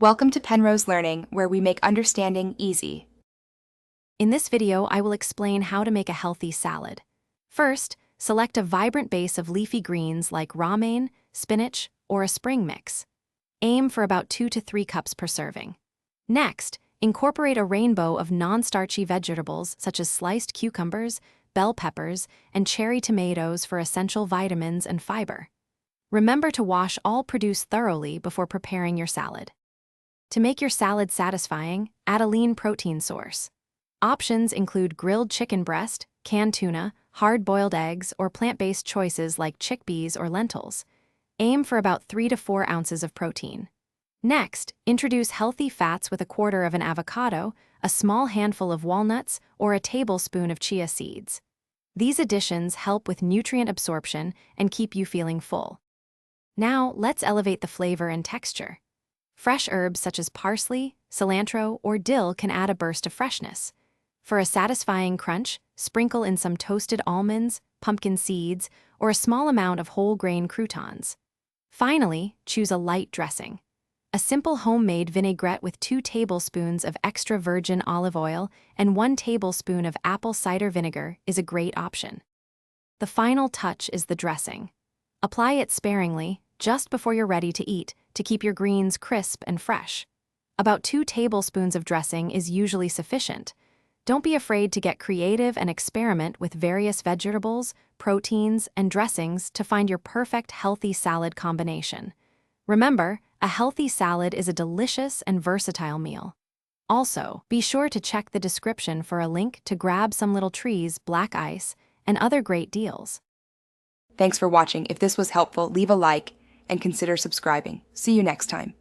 Welcome to Penrose Learning, where we make understanding easy. In this video, I will explain how to make a healthy salad. First, select a vibrant base of leafy greens like romaine, spinach, or a spring mix. Aim for about 2 to 3 cups per serving. Next, incorporate a rainbow of non-starchy vegetables such as sliced cucumbers, bell peppers, and cherry tomatoes for essential vitamins and fiber. Remember to wash all produce thoroughly before preparing your salad. To make your salad satisfying, add a lean protein source. Options include grilled chicken breast, canned tuna, hard-boiled eggs, or plant-based choices like chickpeas or lentils. Aim for about 3 to 4 ounces of protein. Next, introduce healthy fats with 1/4 of an avocado, a small handful of walnuts, or a tablespoon of chia seeds. These additions help with nutrient absorption and keep you feeling full. Now, let's elevate the flavor and texture. Fresh herbs such as parsley, cilantro, or dill can add a burst of freshness. For a satisfying crunch, sprinkle in some toasted almonds, pumpkin seeds, or a small amount of whole grain croutons. Finally, choose a light dressing. A simple homemade vinaigrette with 2 tablespoons of extra virgin olive oil and 1 tablespoon of apple cider vinegar is a great option. The final touch is the dressing. Apply it sparingly, just before you're ready to eat, to keep your greens crisp and fresh. About 2 tablespoons of dressing is usually sufficient. Don't be afraid to get creative and experiment with various vegetables, proteins, and dressings to find your perfect healthy salad combination. Remember, a healthy salad is a delicious and versatile meal. Also, be sure to check the description for a link to grab some little trees, black ice, and other great deals. Thanks for watching. If this was helpful, leave a like and consider subscribing. See you next time.